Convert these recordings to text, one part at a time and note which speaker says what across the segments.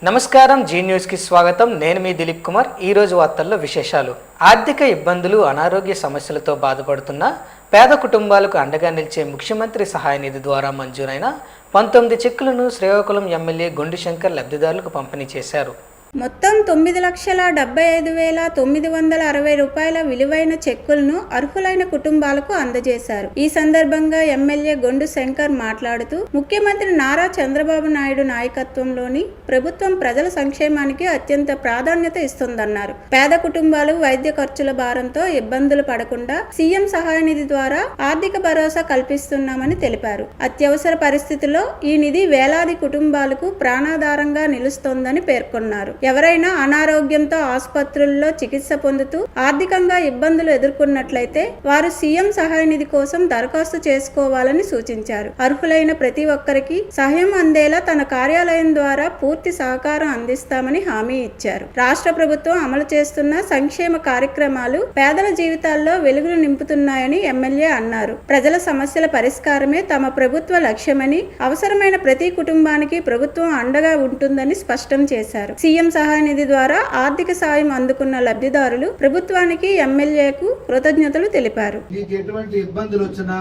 Speaker 1: నమస్కారం, G news కి స్వాగతం. నేను మీ దిలీప్ కుమార్. ఈ రోజు వార్తల్లో విశేషాలు. ఆర్థిక ఇబ్బందులు, అనారోగ్య సమస్యలతో బాధపడుతున్న పేద కుటుంబాలకు అండగా నిలిచే ముఖ్యమంత్రి సహాయ నిధి ద్వారా మంజూరైన 19 చెక్కులను శ్రీకాకుళం ఎమ్మెల్యే గొండు శంకర్ లబ్ధిదారులకు పంపిణీ చేశారు.
Speaker 2: మొత్తం 9,75,960 రూపాయల విలువైన చెక్కులను అర్హులైన కుటుంబాలకు అందజేశారు. ఈ సందర్భంగా ఎమ్మెల్యే గొండు శంకర్ మాట్లాడుతూ, ముఖ్యమంత్రి నారా చంద్రబాబు నాయుడు నాయకత్వంలోని ప్రభుత్వం ప్రజల సంక్షేమానికి అత్యంత ప్రాధాన్యత ఇస్తుందన్నారు. పేద కుటుంబాలు వైద్య ఖర్చుల భారంతో ఇబ్బందులు పడకుండా సీఎం సహాయ నిధి ద్వారా ఆర్థిక భరోసా కల్పిస్తున్నామని తెలిపారు. అత్యవసర పరిస్థితుల్లో ఈ నిధి వేలాది కుటుంబాలకు ప్రాణాధారంగా నిలుస్తోందని పేర్కొన్నారు. ఎవరైనా అనారోగ్యంతో ఆసుపత్రుల్లో చికిత్స పొందుతూ ఆర్థికంగా ఇబ్బందులు ఎదుర్కొన్నట్లయితే వారు సీఎం సహాయ నిధి కోసం దరఖాస్తు చేసుకోవాలని సూచించారు. అర్హులైన ప్రతి ఒక్కరికి సహాయం అందేలా తన కార్యాలయం ద్వారా పూర్తి సహకారం అందిస్తామని హామీ ఇచ్చారు. రాష్ట్ర ప్రభుత్వం అమలు చేస్తున్న సంక్షేమ కార్యక్రమాలు పేదల జీవితాల్లో వెలుగులు నింపుతున్నాయని ఎమ్మెల్యే అన్నారు. ప్రజల సమస్యల పరిష్కారమే తమ ప్రభుత్వ లక్ష్యమని, అవసరమైన ప్రతి కుటుంబానికి ప్రభుత్వం అండగా ఉంటుందని స్పష్టం చేశారు. సీఎం సహాయ నిధి ద్వారా ఆర్థిక సాయం అందుకున్న లబ్ధిదారులు ప్రభుత్వానికి, ఎమ్మెల్యేకు కృతజ్ఞతలు తెలిపారు.
Speaker 3: మీకు ఎటువంటి ఇబ్బందులు వచ్చినా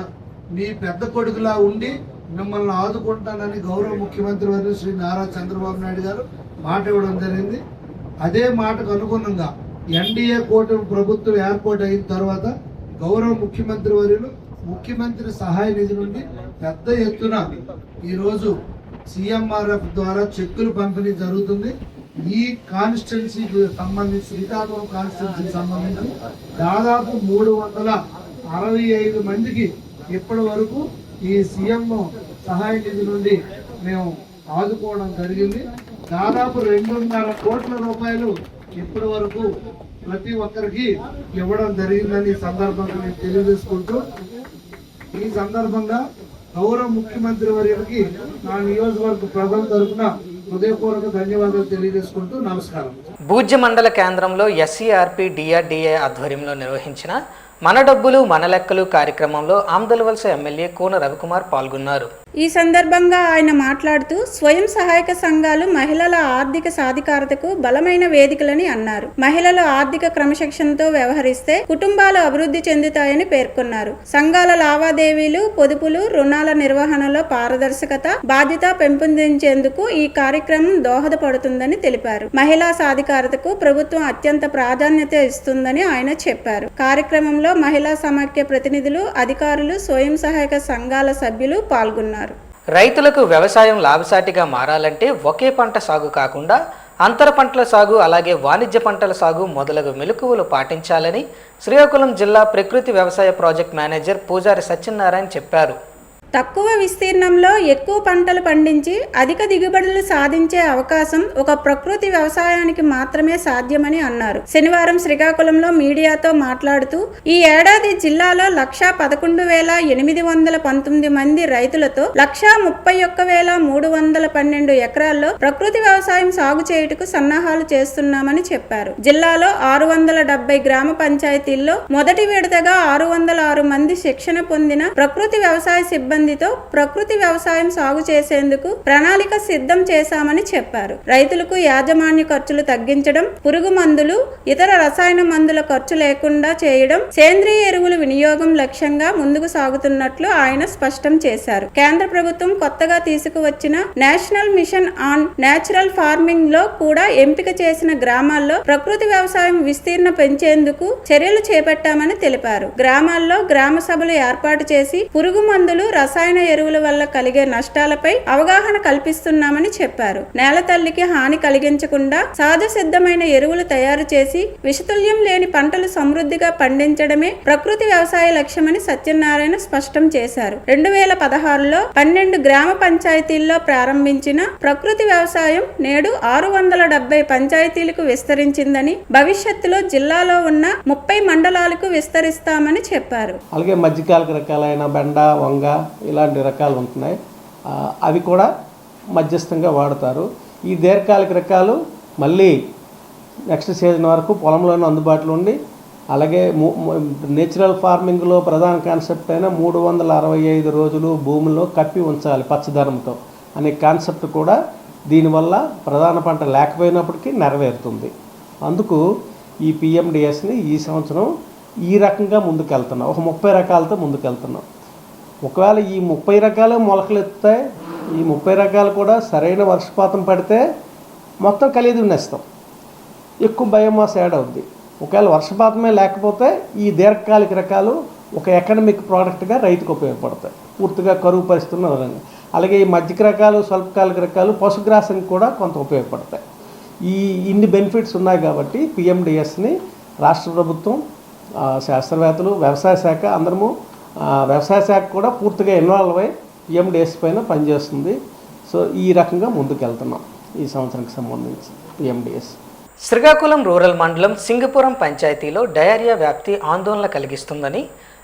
Speaker 3: మీ పెద్ద కొడుకులా ఉండి మిమ్మల్ని ఆదుకుంటానని గౌరవ ముఖ్యమంత్రి వర్యులు శ్రీ నారా చంద్రబాబు నాయుడు గారు మాట ఇవ్వడం జరిగింది. అదే మాటకు అనుగుణంగా ఎన్డీఏ కూటమి ప్రభుత్వం ఏర్పాటు అయిన తర్వాత గౌరవ ముఖ్యమంత్రి వర్యులు ముఖ్యమంత్రి సహాయ నిధి నుండి పెద్ద ఎత్తున ఈరోజు సిఎంఆర్ఎఫ్ ద్వారా చెక్కులు పంపిణీ జరుగుతుంది. ఈ కాన్స్టిట్యున్సీకి సంబంధించి, శ్రీకాకుళం కాన్స్టిట్యున్సీకి సంబంధించి దాదాపు 365 మందికి ఇప్పటి వరకు ఈ సీఎం సహాయ నిధి నుండి మేము ఆదుకోవడం జరిగింది. దాదాపు 2.5 కోట్ల రూపాయలు ఇప్పటి వరకు ప్రతి ఒక్కరికి ఇవ్వడం జరిగిందని సందర్భంగా నేను తెలియజేసుకుంటూ, ఈ సందర్భంగా గౌరవ ముఖ్యమంత్రి వర్యులకి నా నియోజకవర్గ ప్రజల తరఫున హృదయపూర్వక ధన్యవాదాలు తెలియజేసుకుంటూ నమస్కారం.
Speaker 1: భూజ్య మండల కేంద్రంలో ఎస్సీఆర్పీ డిఆర్డీఏ ఆధ్వర్యంలో నిర్వహించిన మన డబ్బులు మన లెక్కలు కార్యక్రమంలో ఆమ్దలవలస ఎమ్మెల్యే కోన రవికుమార్ పాల్గొన్నారు.
Speaker 2: ఈ సందర్భంగా ఆయన మాట్లాడుతూ, స్వయం సహాయక సంఘాలు మహిళల ఆర్థిక సాధికారతకు బలమైన వేదికలని అన్నారు. మహిళలు ఆర్థిక క్రమశిక్షణతో వ్యవహరిస్తే కుటుంబాలు అభివృద్ధి చెందుతాయని పేర్కొన్నారు. సంఘాల లావాదేవీలు, పొదుపులు, రుణాల నిర్వహణలో పారదర్శకత, బాధ్యత పెంపొందించేందుకు ఈ కార్యక్రమం దోహదపడుతుందని తెలిపారు. మహిళా సాధికారతకు ప్రభుత్వం అత్యంత ప్రాధాన్యత ఇస్తుందని ఆయన చెప్పారు. కార్యక్రమంలో మహిళా సమాఖ్య ప్రతినిధులు, అధికారులు, స్వయం సహాయక సంఘాల సభ్యులు పాల్గొన్నారు.
Speaker 1: రైతులకు వ్యవసాయం లాభసాటిగా మారాలంటే ఒకే పంట సాగు కాకుండా అంతర పంటల సాగు, అలాగే వాణిజ్య పంటల సాగు మొదలగు మెలకువలు పాటించాలని శ్రీకాకుళం జిల్లా ప్రకృతి వ్యవసాయ ప్రాజెక్ట్ మేనేజర్ పూజారి సత్యనారాయణ చెప్పారు.
Speaker 2: తక్కువ విస్తీర్ణంలో ఎక్కువ పంటలు పండించి అధిక దిగుబడులు సాధించే అవకాశం ఒక ప్రకృతి వ్యవసాయానికి మాత్రమే సాధ్యమని అన్నారు. శనివారం శ్రీకాకుళంలో మీడియాతో మాట్లాడుతూ, ఈ ఏడాది జిల్లాలో 1,11,819 మంది రైతులతో 1,31,312 ఎకరాల్లో ప్రకృతి వ్యవసాయం సాగు చేయుటకు సన్నాహాలు చేస్తున్నామని చెప్పారు. జిల్లాలో 670 గ్రామ పంచాయతీల్లో మొదటి విడతగా 606 మంది శిక్షణ పొందిన ప్రకృతి వ్యవసాయ సిబ్బంది ప్రకృతి వ్యవసాయం సాగు చేసేందుకు ప్రణాళిక సిద్ధం చేశామని చెప్పారు. రైతులకు యాజమాన్య ఖర్చులు తగ్గించడం, పురుగు మందులు, ఇతర రసాయన మందుల ఖర్చు లేకుండా చేయడం, సేంద్రియ ఎరువుల వినియోగం లక్ష్యంగా ముందుకు సాగుతున్నట్లు ఆయన స్పష్టం చేశారు. కేంద్ర ప్రభుత్వం కొత్తగా తీసుకువచ్చిన national mission on natural farming లో కూడా ఎంపిక చేసిన గ్రామాల్లో ప్రకృతి వ్యవసాయం విస్తీర్ణ పెంచేందుకు చర్యలు చేపట్టామని తెలిపారు. గ్రామాల్లో గ్రామ సభలు ఏర్పాటు చేసి పురుగు మందులు, రసాయన ఎరువుల వల్ల కలిగే నష్టాలపై అవగాహన కల్పిస్తున్నామని చెప్పారు. నేల తల్లికి హాని కలిగించకుండా సహజ సిద్ధమైన ఎరువులు తయారు చేసి విషతుల్యం లేని పంటలు సమృద్ధిగా పండించడమే ప్రకృతి వ్యవసాయ లక్ష్యమని సత్యనారాయణ స్పష్టం చేశారు. 2016లో 12 గ్రామ పంచాయతీల్లో ప్రారంభించిన ప్రకృతి వ్యవసాయం నేడు 670 పంచాయతీలకు విస్తరించిందని, భవిష్యత్తులో జిల్లాలో ఉన్న 30 మండలాలకు విస్తరిస్తామని చెప్పారు.
Speaker 4: అలాగే మధ్యకాలిక రకాలైన బెండ, వంగ ఇలాంటి రకాలు ఉంటున్నాయి. అవి కూడా మధ్యస్థంగా వాడతారు. ఈ దీర్ఘకాలిక రకాలు మళ్ళీ నెక్స్ట్ సీజన్ వరకు పొలంలోనే అందుబాటులో ఉండి, అలాగే నేచురల్ ఫార్మింగ్లో ప్రధాన కాన్సెప్ట్ అయిన 365 రోజులు భూమిలో కప్పి ఉంచాలి పచ్చదనంతో అనే కాన్సెప్ట్ కూడా దీనివల్ల ప్రధాన పంట లేకపోయినప్పటికీ నెరవేరుతుంది. అందుకు ఈ పిఎండిఎస్ని ఈ సంవత్సరం ఈ రకంగా ముందుకెళ్తున్నాం. ఒక 30 రకాలతో ముందుకెళ్తున్నాం. ఒకవేళ ఈ 30 రకాలు మొలకలు ఎత్తుతాయి. ఈ 30 రకాలు కూడా సరైన వర్షపాతం పడితే మొత్తం కలిగి నేస్తాం. ఎక్కువ బయోమాస్ యాడ్ అవుద్ది. ఒకవేళ వర్షపాతమే లేకపోతే ఈ దీర్ఘకాలిక రకాలు ఒక ఎకనమిక్ ప్రోడక్ట్గా రైతుకు ఉపయోగపడతాయి, పూర్తిగా కరువు పరిస్థితున్న విధంగా. అలాగే ఈ మధ్యక రకాలు, స్వల్పకాలిక రకాలు పశుగ్రాసానికి కూడా కొంత ఉపయోగపడతాయి. ఇన్ని బెనిఫిట్స్ ఉన్నాయి కాబట్టి పిఎండిఎస్ని రాష్ట్ర ప్రభుత్వం, శాస్త్రవేత్తలు, వ్యవసాయ శాఖ అందరము, వ్యవసాయ శాఖ కూడా పూర్తిగా ఇన్వాల్వ్ అయ్యి పిఎండిఎస్ పైన పనిచేస్తుంది. సో ఈ రకంగా ముందుకెళ్తున్నాం ఈ సంవత్సరానికి సంబంధించి పిఎండిఎస్.
Speaker 1: శ్రీకాకుళం రూరల్ మండలం సింగపురం పంచాయతీలో డయేరియా వ్యాప్తి ఆందోళన కలిగిస్తుందని,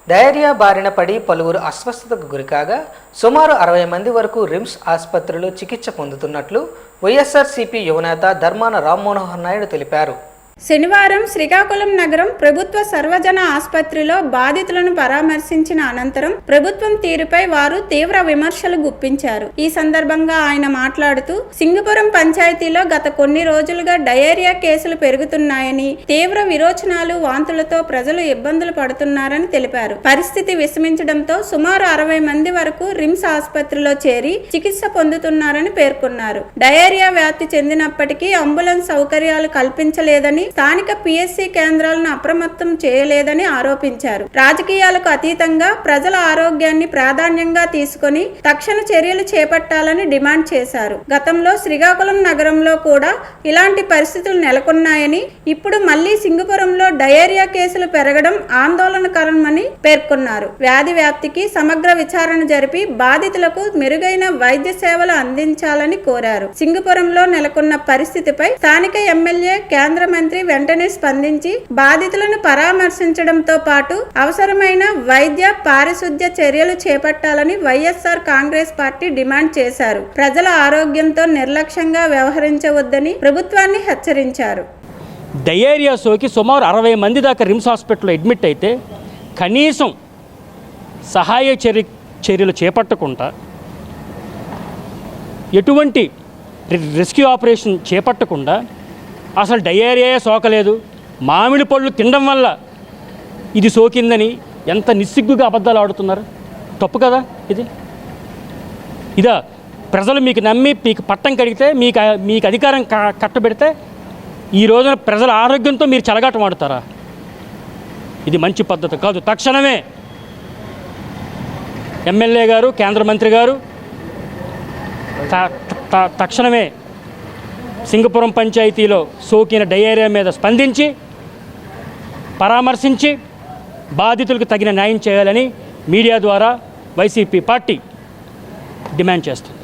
Speaker 1: డయేరియా బారిన పడి పలువురు అస్వస్థతకు గురికాగా సుమారు 60 మంది వరకు రిమ్స్ ఆసుపత్రిలో చికిత్స పొందుతున్నట్లు వైఎస్ఆర్సీపీ యువనేత ధర్మాన రామ్మనోహర్ నాయుడు తెలిపారు.
Speaker 2: శనివారం శ్రీకాకుళం నగరం ప్రభుత్వ సర్వజన ఆసుపత్రిలో బాధితులను పరామర్శించిన అనంతరం ప్రభుత్వం తీరుపై వారు తీవ్ర విమర్శలు గుప్పించారు. ఈ సందర్భంగా ఆయన మాట్లాడుతూ సింగపురం పంచాయతీలో గత కొన్ని రోజులుగా డయేరియా కేసులు పెరుగుతున్నాయని, తీవ్ర విరోచనాలు, వాంతులతో ప్రజలు ఇబ్బందులు పడుతున్నారని తెలిపారు. పరిస్థితి విషమించడంతో సుమారు 60 మంది వరకు రిమ్స్ ఆసుపత్రిలో చేరి చికిత్స పొందుతున్నారని పేర్కొన్నారు. డయేరియా వ్యాప్తి చెందినప్పటికీ అంబులెన్స్ సౌకర్యాలు కల్పించలేదని, స్థానిక పిఎస్సి కేంద్రాలను అప్రమత్తం చేయలేదని ఆరోపించారు. రాజకీయాలకు అతీతంగా ప్రజల ఆరోగ్యాన్ని ప్రాధాన్యంగా తీసుకొని తక్షణ చర్యలు చేపట్టాలని డిమాండ్ చేశారు. గతంలో శ్రీకాకుళం నగరంలో కూడా ఇలాంటి పరిస్థితులు నెలకొన్నాయని, ఇప్పుడు మళ్లీ సింగపురంలో డయేరియా కేసులు పెరగడం ఆందోళనకరమని పేర్కొన్నారు. వ్యాధి వ్యాప్తికి సమగ్ర విచారణ జరిపి బాధితులకు మెరుగైన వైద్య సేవలు అందించాలని కోరారు. సింగపురంలో నెలకొన్న పరిస్థితిపై స్థానిక ఎమ్మెల్యే, కేంద్ర మంత్రి వెంటనే స్పందించి బాధితులను పరామర్శించడంతో పాటు అవసరమైన వైద్య, పారిశుద్ధ్య చర్యలు చేపట్టాలని వైఎస్ఆర్ కాంగ్రెస్ పార్టీ డిమాండ్ చేశారు. ప్రజల ఆరోగ్యంతో నిర్లక్ష్యంగా వ్యవహరించవద్దని ప్రభుత్వాన్ని హెచ్చరించారు.
Speaker 5: డయేరియా సోకి సుమారు 60 మంది దాకా రిమ్స్ హాస్పిటల్లో అడ్మిట్ అయితే కనీసం సహాయ చర్యలు చేపట్టకుండా, ఎటువంటి రెస్క్యూ ఆపరేషన్ చేపట్టకుండా, అసలు డయేరియా సోకలేదు, మామిడి పళ్ళు తినడం వల్ల ఇది సోకిందని ఎంత నిస్సిగ్గుగా అబద్ధాలు ఆడుతున్నారు. తప్పు కదా ఇది. ఇదా ప్రజలు మీకు నమ్మి మీకు పట్టం కడిగితే మీకు అధికారం కట్టబెడితే ఈ రోజున ప్రజల ఆరోగ్యంతో మీరు చెలగాటం ఆడుతారా? ఇది మంచి పద్ధతి కాదు. తక్షణమే ఎమ్మెల్యే గారు, కేంద్ర మంత్రి గారు తక్షణమే సింగపురం పంచాయతీలో సోకిన డయేరియా మీద స్పందించి పరామర్శించి బాధితులకు తగిన న్యాయం చేయాలని మీడియా ద్వారా వైసీపీ పార్టీ డిమాండ్ చేస్తుంది.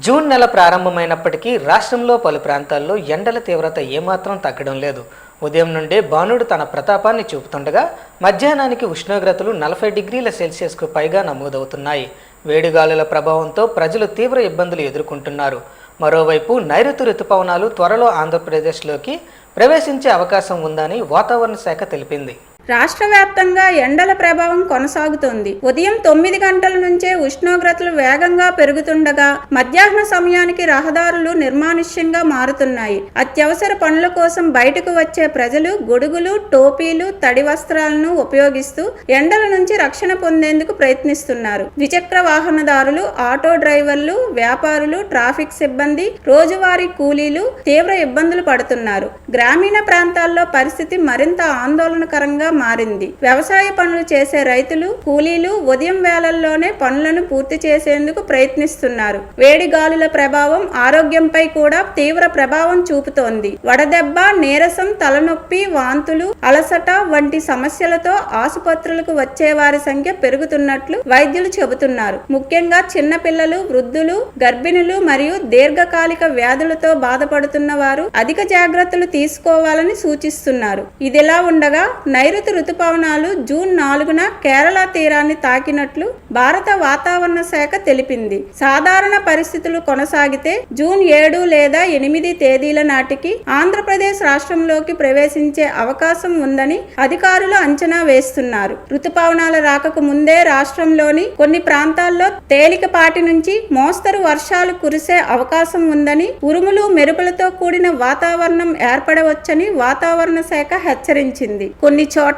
Speaker 1: జూన్ నెల ప్రారంభమైనప్పటికీ రాష్ట్రంలో పలు ప్రాంతాల్లో ఎండల తీవ్రత ఏమాత్రం తగ్గడం లేదు. ఉదయం నుండే బాణుడు తన ప్రతాపాన్ని చూపుతుండగా మధ్యాహ్నానికి ఉష్ణోగ్రతలు 40 డిగ్రీల సెల్సియస్కు పైగా నమోదవుతున్నాయి. వేడిగాలుల ప్రభావంతో ప్రజలు తీవ్ర ఇబ్బందులు ఎదుర్కొంటున్నారు. మరోవైపు నైరుతి రుతుపవనాలు త్వరలో ఆంధ్రప్రదేశ్లోకి ప్రవేశించే అవకాశం ఉందని వాతావరణ శాఖ తెలిపింది.
Speaker 2: రాష్ట్ర వ్యాప్తంగా ఎండల ప్రభావం కొనసాగుతోంది. ఉదయం 9 గంటల నుంచే ఉష్ణోగ్రతలు వేగంగా పెరుగుతుండగా మధ్యాహ్న సమయానికి రహదారులు నిర్మానుష్యంగా మారుతున్నాయి. అత్యవసర పనుల కోసం బయటకు వచ్చే ప్రజలు గొడుగులు, టోపీలు, తడి వస్త్రాలను ఉపయోగిస్తూ ఎండల నుంచి రక్షణ పొందేందుకు ప్రయత్నిస్తున్నారు. ద్విచక్ర వాహనదారులు, ఆటో డ్రైవర్లు, వ్యాపారులు, ట్రాఫిక్ సిబ్బంది, రోజువారీ కూలీలు తీవ్ర ఇబ్బందులు పడుతున్నారు. గ్రామీణ ప్రాంతాల్లో పరిస్థితి మరింత ఆందోళనకరంగా మారింది. వ్యవసాయ పనులు చేసే రైతులు, కూలీలు ఉదయం వేళల్లోనే పనులను పూర్తి చేసేందుకు ప్రయత్నిస్తున్నారు. వేడి గాలుల ప్రభావం ఆరోగ్యంపై కూడా తీవ్ర ప్రభావం చూపుతోంది. వడదెబ్బ, నీరసం, తలనొప్పి, వాంతులు, అలసట వంటి సమస్యలతో ఆసుపత్రులకు వచ్చే వారి సంఖ్య పెరుగుతున్నట్లు వైద్యులు చెబుతున్నారు. ముఖ్యంగా చిన్నపిల్లలు, వృద్ధులు, గర్భిణులు మరియు దీర్ఘకాలిక వ్యాధులతో బాధపడుతున్న వారు అధిక జాగ్రత్తలు తీసుకోవాలని సూచిస్తున్నారు. ఇదిలా ఉండగా నైరుతి నైరుతి రుతుపవనాలు జూన్ 4న కేరళ తీరాన్ని తాకినట్లు భారత వాతావరణ శాఖ తెలిపింది. సాధారణ పరిస్థితులు కొనసాగితే జూన్ 7 లేదా 8 తేదీల నాటికి ఆంధ్రప్రదేశ్ రాష్ట్రంలోకి ప్రవేశించే అవకాశం ఉందని అధికారులు అంచనా వేస్తున్నారు. రుతుపవనాల రాకకు ముందే రాష్ట్రంలోని కొన్ని ప్రాంతాల్లో తేలికపాటి నుంచి మోస్తరు వర్షాలు కురిసే అవకాశం ఉందని, ఉరుములు మెరుపులతో కూడిన వాతావరణం ఏర్పడవచ్చని వాతావరణ శాఖ హెచ్చరించింది. కొన్ని చోట్ల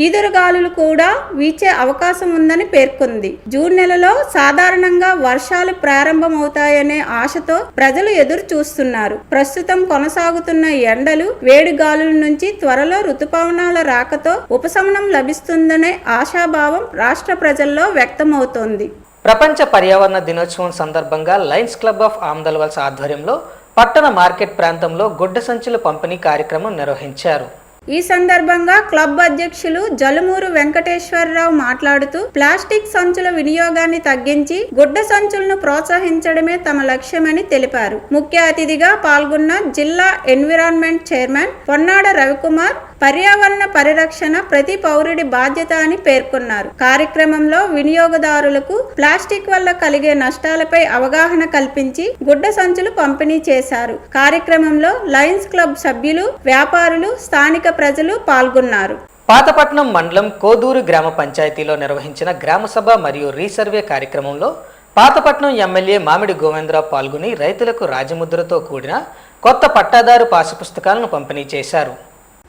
Speaker 2: ఈదురుగాలులు కూడా వీచే అవకాశం ఉందని పేర్కొంది. జూన్ నెలలో సాధారణంగా వర్షాలు ప్రారంభమవుతాయనే ఆశతో ప్రజలు ఎదురు చూస్తున్నారు. ప్రస్తుతం కొనసాగుతున్న ఎండలు, వేడి గాలుల నుంచి త్వరలో రుతుపవనాల రాకతో ఉపశమనం లభిస్తుందనే ఆశాభావం రాష్ట్ర ప్రజల్లో వ్యక్తమవుతోంది.
Speaker 1: ప్రపంచ పర్యావరణ దినోత్సవం సందర్భంగా లయన్స్ క్లబ్ ఆఫ్ ఆమ్దల్వల్స్ ఆధ్వర్యంలో పట్టణ మార్కెట్ ప్రాంతంలో గుడ్డ సంచుల పంపిణీ కార్యక్రమం నిర్వహించారు.
Speaker 2: ఈ సందర్భంగా క్లబ్ అధ్యక్షులు జలుమూరు వెంకటేశ్వరరావు మాట్లాడుతూ ప్లాస్టిక్ సంచుల వినియోగాన్ని తగ్గించి గుడ్డ సంచులను ప్రోత్సహించడమే తమ లక్ష్యమని తెలిపారు. ముఖ్య అతిథిగా పాల్గొన్న జిల్లా ఎన్విరాన్మెంట్ చైర్మన్ పొన్నాడ రవికుమార్ పర్యావరణ పరిరక్షణ ప్రతి పౌరుడి బాధ్యత అని పేర్కొన్నారు. కార్యక్రమంలో వినియోగదారులకు ప్లాస్టిక్ వల్ల కలిగే నష్టాలపై అవగాహన కల్పించి గుడ్డ సంచులు పంపిణీ చేశారు. కార్యక్రమంలో లయన్స్ క్లబ్ సభ్యులు, వ్యాపారులు, స్థానిక ప్రజలు పాల్గొన్నారు.
Speaker 1: పాతపట్నం మండలం కోదూరు గ్రామ పంచాయతీలో నిర్వహించిన గ్రామ సభ మరియు రీసర్వే కార్యక్రమంలో పాతపట్నం ఎమ్మెల్యే మామిడి గోవిందరావు పాల్గొని రైతులకు రాజముద్రతో కూడిన కొత్త పట్టాదారు పాసు పుస్తకాలను పంపిణీ చేశారు.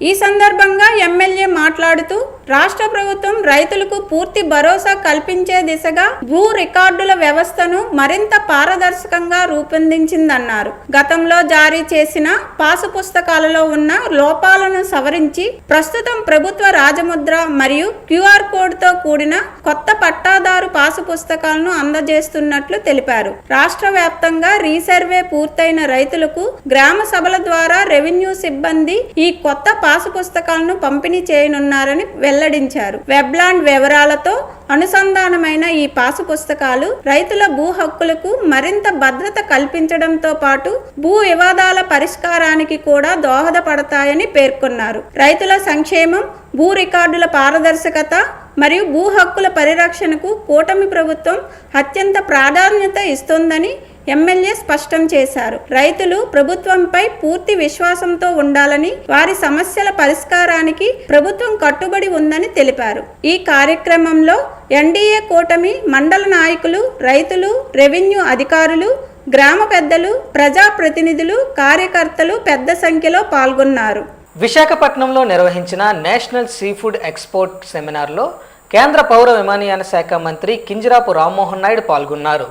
Speaker 2: ఈ సందర్భంగా ఎమ్మెల్యే మాట్లాడుతూ రాష్ట్ర ప్రభుత్వం రైతులకు పూర్తి భరోసా కల్పించే దిశగా భూ రికార్డుల వ్యవస్థను మరింత పారదర్శకంగా రూపొందించిందన్నారు. గతంలో జారీ చేసిన పాసు పుస్తకాలలో ఉన్న లోపాలను సవరించి ప్రస్తుతం ప్రభుత్వ రాజముద్ర మరియు క్యూఆర్ కోడ్తో కూడిన కొత్త పట్టాదారు పాసు పుస్తకాలను అందజేస్తున్నట్లు తెలిపారు. రాష్ట్ర వ్యాప్తంగా రీసర్వే పూర్తయిన రైతులకు గ్రామ సభల ద్వారా రెవెన్యూ సిబ్బంది ఈ కొత్త పాసు పుస్తకాలను పంపిణీ చేయనున్నారని వెల్లడించారు. వెబ్లాండ్ వివరాలతో అనుసంధానమైన ఈ పాసు పుస్తకాలు రైతుల భూ హక్కులకు మరింత భద్రత కల్పించడంతో పాటు భూ వివాదాల పరిష్కారానికి కూడా దోహదపడతాయని పేర్కొన్నారు. రైతుల సంక్షేమం, భూ రికార్డుల పారదర్శకత మరియు భూ హక్కుల పరిరక్షణకు కూటమి ప్రభుత్వం అత్యంత ప్రాధాన్యత ఇస్తోందని ఎమ్మెల్యే స్పష్టం చేశారు. రైతులు ప్రభుత్వంపై పూర్తి విశ్వాసంతో ఉండాలని, వారి సమస్యల పరిష్కారానికి ప్రభుత్వం కట్టుబడి ఉందని తెలిపారు. ఈ కార్యక్రమంలో ఎన్డీఏ కూటమి మండల నాయకులు, రైతులు, రెవెన్యూ అధికారులు, గ్రామ పెద్దలు, ప్రజాప్రతినిధులు, కార్యకర్తలు పెద్ద సంఖ్యలో పాల్గొన్నారు.
Speaker 1: విశాఖపట్నంలో నిర్వహించిన నేషనల్ సీ ఫుడ్ ఎక్స్పోర్ట్ సెమినార్లో కేంద్ర పౌర విమానయాన శాఖ మంత్రి కింజరాపు రామ్మోహన్ నాయుడు పాల్గొన్నారు.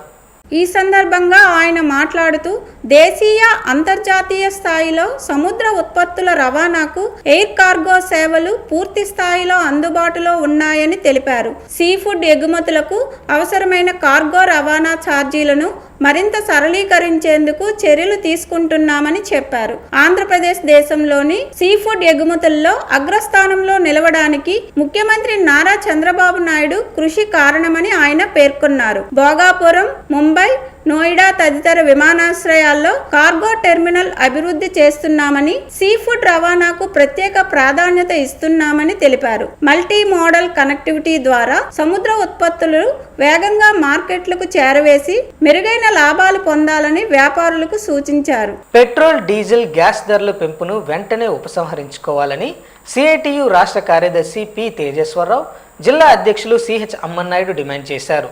Speaker 2: ఈ సందర్భంగా ఆయన మాట్లాడుతూ దేశీయ, అంతర్జాతీయ స్థాయిలో సముద్ర ఉత్పత్తుల రవాణాకు ఎయిర్ కార్గో సేవలు పూర్తి స్థాయిలో అందుబాటులో ఉన్నాయని తెలిపారు. సీ ఫుడ్ ఎగుమతులకు అవసరమైన కార్గో రవాణా ఛార్జీలను మరింత సరళీకరించేందుకు చర్యలు తీసుకుంటున్నామని చెప్పారు. ఆంధ్రప్రదేశ్ దేశంలోని సీ ఫుడ్ ఎగుమతుల్లో అగ్రస్థానంలో నిలవడానికి ముఖ్యమంత్రి నారా చంద్రబాబు నాయుడు కృషి కారణమని ఆయన పేర్కొన్నారు. భోగాపురం, ముంబై, నోయిడా తదితర విమానాశ్రయాల్లో కార్గో టెర్మినల్ అభివృద్ధి చేస్తున్నామని, సీ ఫుడ్ రవాణాకు ప్రత్యేక ప్రాధాన్యత ఇస్తున్నామని తెలిపారు. మల్టీ మోడల్ కనెక్టివిటీ ద్వారా సముద్ర ఉత్పత్తులు వేగంగా మార్కెట్లకు చేరవేసి మెరుగైన లాభాలు పొందాలని వ్యాపారులకు సూచించారు.
Speaker 1: పెట్రోల్, డీజిల్, గ్యాస్ ధరల పెంపును వెంటనే ఉపసంహరించుకోవాలని సిఐటియు రాష్ట్ర కార్యదర్శి పి తేజేశ్వరరావు, జిల్లా అధ్యక్షులు సిహెచ్ అమ్మన్నాయుడు డిమాండ్ చేశారు.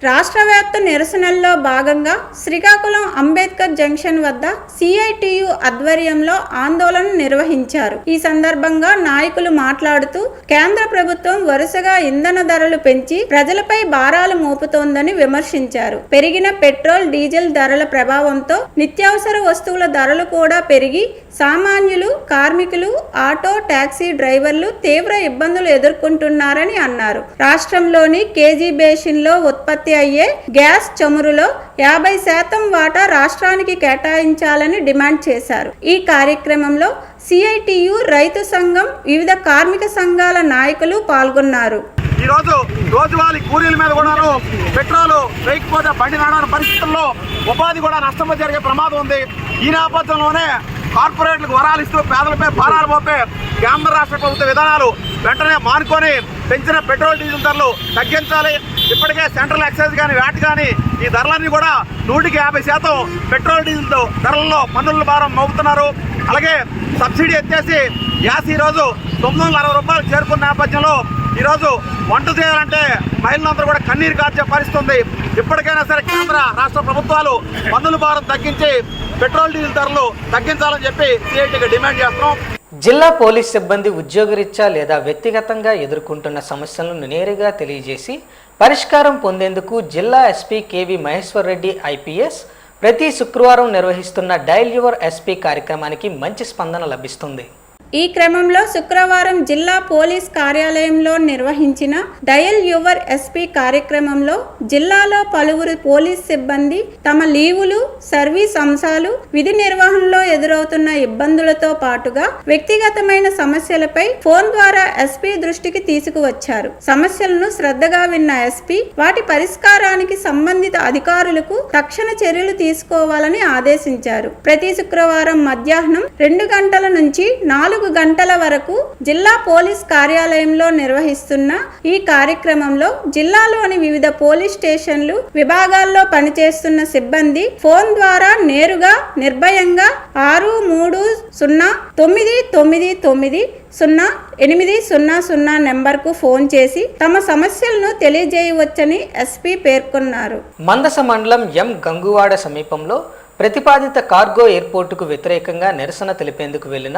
Speaker 2: రాష్ట్ర వ్యాప్త నిరసనల్లో భాగంగా శ్రీకాకుళం అంబేద్కర్ జంక్షన్ వద్ద సిఐటియు ఆధ్వర్యంలో ఆందోళన నిర్వహించారు. ఈ సందర్భంగా నాయకులు మాట్లాడుతూ కేంద్ర ప్రభుత్వం వరుసగా ఇంధన ధరలు పెంచి ప్రజలపై భారాలు మోపుతోందని విమర్శించారు. పెరిగిన పెట్రోల్, డీజిల్ ధరల ప్రభావంతో నిత్యావసర వస్తువుల ధరలు కూడా పెరిగి సామాన్యులు, కార్మికులు, ఆటో, టాక్సీ డ్రైవర్లు తీవ్ర ఇబ్బందులు ఎదుర్కొంటున్నారని అన్నారు. రాష్ట్రంలోని కేజీ బేసిన్లో ఉత్పత్తి అయ్యే గ్యాస్ చమురులో 50% వాటా రాష్ట్రానికి కేటాయించాలని డిమాండ్ చేశారు. ఈ కార్యక్రమంలో సిఐటియు, రైతు సంఘం, వివిధ కార్మిక సంఘాల నాయకులు పాల్గొన్నారు.
Speaker 6: ఈరోజు రోజువారీ కూలీల మీద కూడాను పెట్రోల్ వేయకపోతే బండి నడవని పరిస్థితుల్లో ఉపాధి కూడా నష్టం జరిగే ప్రమాదం ఉంది. ఈ నేపథ్యంలోనే కార్పొరేట్లకు వరాలు ఇస్తూ పేదలపై భారాలు మోపే కేంద్ర రాష్ట్ర ప్రభుత్వ విధానాలు వెంటనే మానుకొని పెంచిన పెట్రోల్ డీజిల్ ధరలు తగ్గించాలి. ఇప్పటికే సెంట్రల్ ఎక్సైజ్ కానీ వ్యాట్ కానీ ఈ ధరలన్నీ కూడా 150% పెట్రోల్ డీజిల్ ధరల్లో పన్నుల భారం మోపుతున్నారు. అలాగే సబ్సిడీ ఎత్తేసి గ్యాస్ ఈరోజు 960 రూపాయలు చేరుకున్న నేపథ్యంలో ఈరోజు వంట చేయాలంటే మహిళలందరూ కూడా కన్నీరు కార్చే పరిస్థితి ఉంది. ఇప్పటికైనా సరే కేంద్ర రాష్ట్ర ప్రభుత్వాలు పన్నుల భారం తగ్గించి పెట్రోల్ డీజిల్ ధరలు తగ్గించాలని చెప్పి సిఐటికి డిమాండ్ చేస్తున్నాం.
Speaker 1: జిల్లా పోలీస్ సిబ్బంది ఉద్యోగరీత్యా లేదా వ్యక్తిగతంగా ఎదుర్కొంటున్న సమస్యలను నేరుగా తెలియజేసి పరిష్కారం పొందేందుకు జిల్లా SP K V Maheshwar Reddy IPS ప్రతి శుక్రవారం నిర్వహిస్తున్న డయల్ యువర్ ఎస్పీ కార్యక్రమానికి మంచి స్పందన లభిస్తుంది.
Speaker 2: ఈ క్రమంలో శుక్రవారం జిల్లా పోలీస్ కార్యాలయంలో నిర్వహించిన డయల్ యువర్ ఎస్పీ కార్యక్రమంలో జిల్లాలో పలువురు పోలీస్ సిబ్బంది తమ లీవులు, సర్వీస్ అంశాలు, విధి నిర్వహణలో ఎదురవుతున్న ఇబ్బందులతో పాటుగా వ్యక్తిగతమైన సమస్యలపై ఫోన్ ద్వారా ఎస్పీ దృష్టికి తీసుకువచ్చారు. సమస్యలను శ్రద్ధగా విన్న ఎస్పీ వాటి పరిష్కారానికి సంబంధిత అధికారులకు తక్షణ చర్యలు తీసుకోవాలని ఆదేశించారు. ప్రతి శుక్రవారం మధ్యాహ్నం 2 గంటల నుంచి 4 గంటల వరకు జిల్లా పోలీస్ కార్యాలయంలో నిర్వహిస్తున్న ఈ కార్యక్రమంలో జిల్లాలోని వివిధ పోలీస్ స్టేషన్లు, విభాగాల్లో పనిచేస్తున్న సిబ్బంది ఫోన్ ద్వారా నేరుగా నిర్భయంగా 63099900800 నెంబర్కు ఫోన్ చేసి తమ సమస్యలను తెలియజేయవచ్చని ఎస్పీ పేర్కొన్నారు.
Speaker 1: మందస మండలం ఎం గంగువాడ సమీపంలో ప్రతిపాదిత కార్గో ఎయిర్పోర్టుకు వ్యతిరేకంగా నిరసన తెలిపేందుకు వెళ్లిన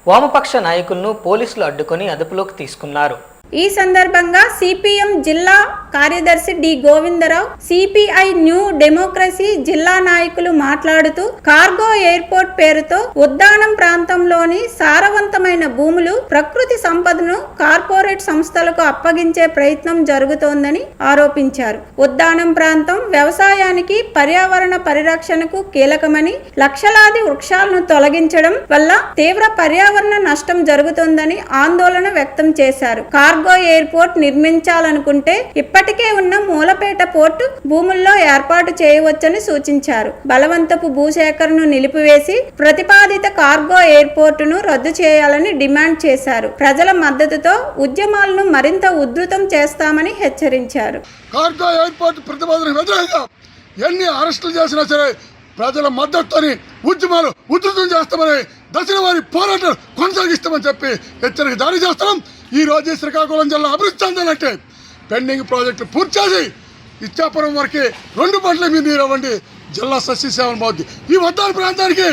Speaker 1: వామపక్ష నాయకులను పోలీసులు అడ్డుకొని అదుపులోకి తీసుకున్నారు.
Speaker 2: ఈ సందర్భంగా సిపిఎం జిల్లా కార్యదర్శి D Govindarao, CPI New Democracy జిల్లా నాయకులు మాట్లాడుతూ కార్గో ఎయిర్పోర్ట్ పేరుతో ఉద్దానం ప్రాంతంలోని సారవంతమైన భూములు, ప్రకృతి సంపదను కార్పొరేట్ సంస్థలకు అప్పగించే ప్రయత్నం జరుగుతోందని ఆరోపించారు. ఉద్దానం ప్రాంతం వ్యవసాయానికి, పర్యావరణ పరిరక్షణకు కీలకమని, లక్షలాది వృక్షాలను తొలగించడం వల్ల తీవ్ర పర్యావరణ నష్టం జరుగుతోందని ఆందోళన వ్యక్తం చేశారు. కార్గో ఎయిర్పోర్ట్ నిర్మించాలనుకుంటే ఇప్పటికే ఉన్న మూలపేట పోర్టు భూముల్లో ఏర్పాటు చేయవచ్చని సూచించారు. బలవంతపు భూసేకరణను నిలిపివేసి ప్రతిపాదిత కార్గో ఎయిర్పోర్టును రద్దు చేయాలని డిమాండ్ చేశారు. ప్రజల మద్దతుతో ఉద్యమాలను మరింత ఉధృతం చేస్తామని హెచ్చరించారు.
Speaker 7: కార్గో ఎయిర్పోర్ట్ ప్రతిపాదనకు వ్యతిరేకంగా ఎన్ని అరెస్టులు చేసినా సరే ప్రజల మద్దతుతోని ఉద్యమాలు ఉధృతం చేస్తామని, దశల వారి పోరాటాలు కొనసాగిస్తామని చెప్పి హెచ్చరిక జారీ చేస్తున్నాం. ఈ రోజు శ్రీకాకుళం జిల్లా అభివృద్ధి చెందాలంటే పెండింగ్ ప్రాజెక్టులు పూర్తి చేసి ఇచ్చాపురం వరకు 2 పంటల మీద నీరు ఇవ్వండి, జిల్లా సస్యసేవన పోద్ది. ఈ వద్దాల ప్రాంతానికి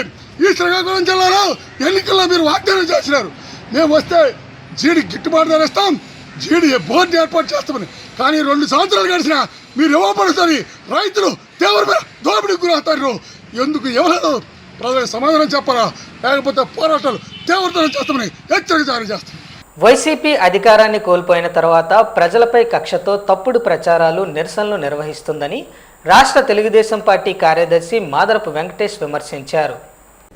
Speaker 7: ఈ శ్రీకాకుళం జిల్లాలో ఎన్నికల్లో మీరు వాగ్దానం చేసినారు, మేము వస్తే జీడి గిట్టుబాటు ధర ఇస్తాం, జీడి బోర్డు ఏర్పాటు చేస్తామని. కానీ 2 సంవత్సరాలు గడిచినా మీరు ఇవ్వబడుతుంది, రైతులు తీవ్రమైన దోపిడీకి గురవుతారు. ఎందుకు ఇవ్వలేదు? ప్రజలకు సమాధానం చెప్పాలా, లేకపోతే పోరాటాలు తీవ్రతరం చేస్తామని హెచ్చరిక జారీ చేస్తాం.
Speaker 1: వైసీపీ అధికారాన్ని కోల్పోయిన తర్వాత ప్రజలపై కక్షతో తప్పుడు ప్రచారాలు, నిరసనలు నిర్వహిస్తుందని రాష్ట్ర తెలుగుదేశం పార్టీ కార్యదర్శి మాదరపు వెంకటేష్ విమర్శించారు.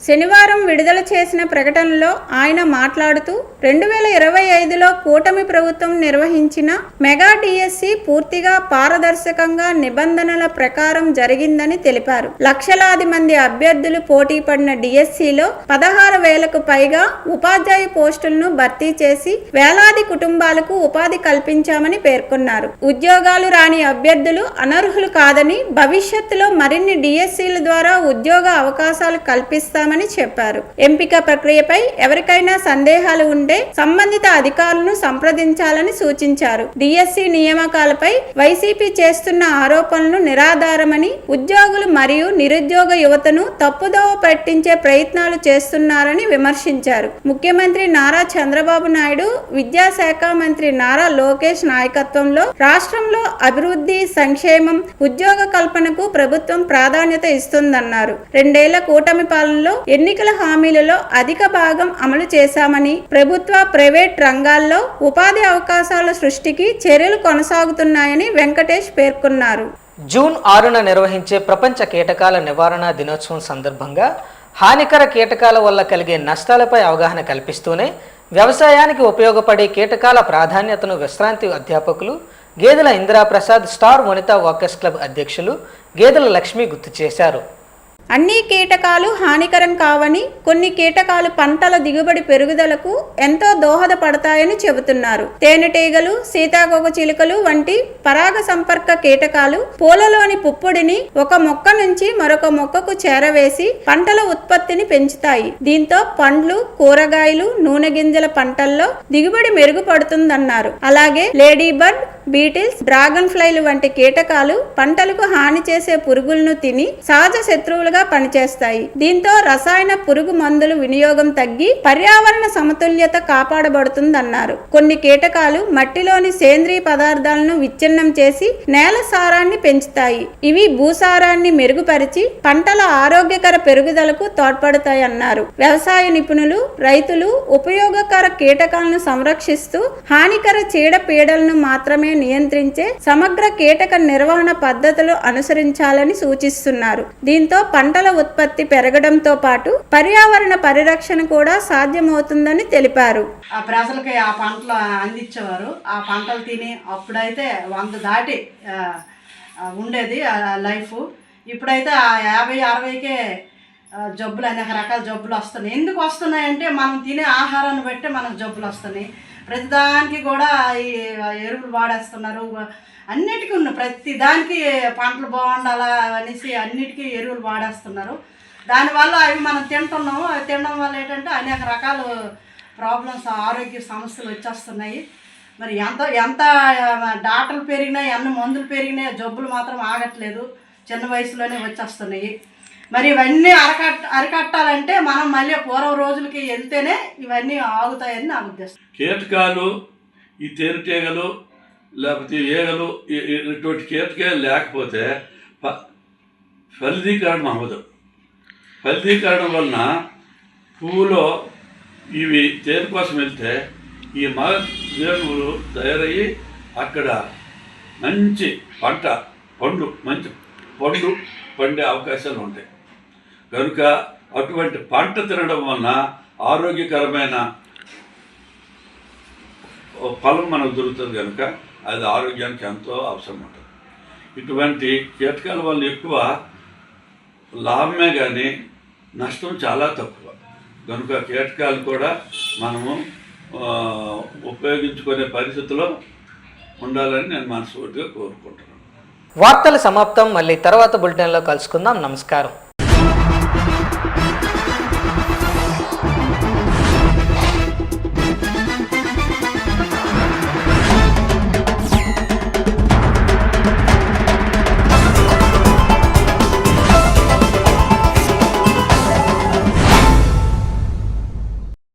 Speaker 2: శనివారం విడుదల చేసిన ప్రకటనలో ఆయన మాట్లాడుతూ 2025లో కూటమి ప్రభుత్వం నిర్వహించిన మెగా డిఎస్సి పూర్తిగా పారదర్శకంగా నిబంధనల ప్రకారం జరిగిందని తెలిపారు. లక్షలాది మంది అభ్యర్థులు పోటీ పడిన డిఎస్సిలో 16,000కు పైగా ఉపాధ్యాయ పోస్టులను భర్తీ చేసి వేలాది కుటుంబాలకు ఉపాధి కల్పించామని పేర్కొన్నారు. ఉద్యోగాలు రాని అభ్యర్థులు అనర్హులు కాదని, భవిష్యత్తులో మరిన్ని డిఎస్సిల ద్వారా ఉద్యోగ అవకాశాలు కల్పిస్తామని చెప్పారు. ఎంపిక ప్రక్రియపై ఎవరికైనా సందేహాలు ఉంటే సంబంధిత అధికారులను సంప్రదించాలని సూచించారు. డిఎస్సి నియామకాలపై వైసీపీ చేస్తున్న ఆరోపణలు నిరాధారమని, ఉద్యోగులు మరియు నిరుద్యోగ యువతను తప్పుదోవ పట్టించే ప్రయత్నాలు చేస్తున్నారని విమర్శించారు. ముఖ్యమంత్రి నారా చంద్రబాబు నాయుడు, విద్యాశాఖ మంత్రి నారా లోకేష్ నాయకత్వంలో రాష్ట్రంలో అభివృద్ధి, సంక్షేమం, ఉద్యోగ కల్పనకు ప్రభుత్వం ప్రాధాన్యత ఇస్తుందన్నారు. 2 ఏళ్ల కూటమి పాలనలో ఎన్నికల హామీలలో అధిక భాగం అమలు చేశామని, ప్రభుత్వ, ప్రైవేట్ రంగాల్లో ఉపాధి అవకాశాల సృష్టికి చర్యలు కొనసాగుతున్నాయని వెంకటేష్ పేర్కొన్నారు.
Speaker 1: జూన్ 6న నిర్వహించే ప్రపంచ కీటకాల నివారణ దినోత్సవం సందర్భంగా హానికర కీటకాల వల్ల కలిగే నష్టాలపై అవగాహన కల్పిస్తూనే వ్యవసాయానికి ఉపయోగపడే కీటకాల ప్రాధాన్యతను విశ్రాంతి అధ్యాపకులు గేదెల Indiraprasad, star Vanitha walkers club అధ్యక్షులు గేదెల లక్ష్మి గుర్తు చేశారు.
Speaker 2: అన్ని కీటకాలు హానికరం కావని, కొన్ని కీటకాలు పంటల దిగుబడి పెరుగుదలకు ఎంతో దోహదపడతాయని చెబుతున్నారు. తేనెటీగలు, సీతాకోకచిలుకలు వంటి పరాగ సంపర్క కీటకాలు పూలలోని పుప్పొడిని ఒక మొక్క నుంచి మరొక మొక్కకు చేరవేసి పంటల ఉత్పత్తిని పెంచుతాయి. దీంతో పండ్లు, కూరగాయలు, నూనె గింజల పంటల్లో దిగుబడి మెరుగుపడుతుందన్నారు. అలాగే లేడీ బర్డ్, బీటిల్స్, డ్రాగన్ ఫ్లైలు వంటి కీటకాలు పంటలకు హాని చేసే పురుగులను తిని సహజ శత్రువులుగా పనిచేస్తాయి. దీంతో రసాయన పురుగు మందుల వినియోగం తగ్గి పర్యావరణ సమతుల్యత కాపాడబడుతుందన్నారు. కొన్ని కీటకాలు మట్టిలోని సేంద్రీయ పదార్థాలను విచ్ఛిన్నం చేసి నేల సారాన్ని పెంచుతాయి. ఇవి భూసారాన్ని మెరుగుపరిచి పంటల ఆరోగ్యకర పెరుగుదలకు తోడ్పడతాయన్నారు. వ్యవసాయ నిపుణులు, రైతులు ఉపయోగకర కీటకాలను సంరక్షిస్తూ హానికర చీడపీడలను మాత్రమే నియంత్రించే సమగ్ర కీటక నిర్వహణ పద్ధతులు అనుసరించాలని సూచిస్తున్నారు. దీంతో పంటల ఉత్పత్తి పెరగడంతో పాటు పర్యావరణ పరిరక్షణ కూడా సాధ్యమవుతుందని తెలిపారు.
Speaker 8: ఆ ప్రజలకి ఆ పంటలు అందించేవారు. ఆ పంటలు తిని అప్పుడైతే 100 దాటి ఉండేది లైఫ్. ఇప్పుడైతే 50-60కే జబ్బులు, అనేక రకాల జబ్బులు వస్తున్నాయి. ఎందుకు వస్తున్నాయంటే మనం తినే ఆహారాన్ని బట్టి మనకు జబ్బులు వస్తున్నాయి. ప్రతిదానికి కూడా ఈ ఎరువులు వాడేస్తున్నారు. అన్నిటికీ ఉన్నాయి, ప్రతి దానికి పంటలు బాగుండాలా అనేసి అన్నిటికీ ఎరువులు వాడేస్తున్నారు. దానివల్ల అవి మనం తింటున్నాము. అవి తినడం వల్ల ఏంటంటే అనేక రకాల ప్రాబ్లమ్స్, ఆరోగ్య సమస్యలు వచ్చేస్తున్నాయి. మరి ఎంత డాక్టర్లు పెరిగినాయి, ఎన్ని మందులు పెరిగినాయి, జబ్బులు మాత్రం ఆగట్లేదు, చిన్న వయసులోనే వచ్చేస్తున్నాయి. మరి ఇవన్నీ అరికట్టాలంటే మనం మళ్ళీ పూర్వ రోజులకి వెళ్తేనే ఇవన్నీ ఆగుతాయని నా ఉద్దేశం.
Speaker 9: కీటకాలు, ఈ తేనెటీగలు లేకపోతే ఈగలు, ఇటువంటి కీటకాలు లేకపోతే ఫలదీకరణం అవ్వదు. ఫలదీకరణం వలన పువ్వులో ఇవి తేనె కోసం వెళ్తే ఈ మగ రేణువులు తయారయ్యి అక్కడ మంచి మంచి పండు పండే అవకాశాలు ఉంటాయి. కనుక అటువంటి పంట తినడం వలన ఆరోగ్యకరమైన ఫలం మనకు దొరుకుతుంది. కనుక అది ఆరోగ్యానికి ఎంతో అవసరం ఉంటుంది. ఇటువంటి కీటకాల వల్ల ఎక్కువ లాభమే కానీ నష్టం చాలా తక్కువ. కనుక కీటకాలు కూడా మనము ఉపయోగించుకునే పరిస్థితిలో ఉండాలని నేను మనస్ఫూర్తిగా కోరుకుంటున్నాను.
Speaker 1: వార్తల సమాప్తం. మళ్ళీ తర్వాత బులెటిన్లో కలుసుకుందాం. నమస్కారం.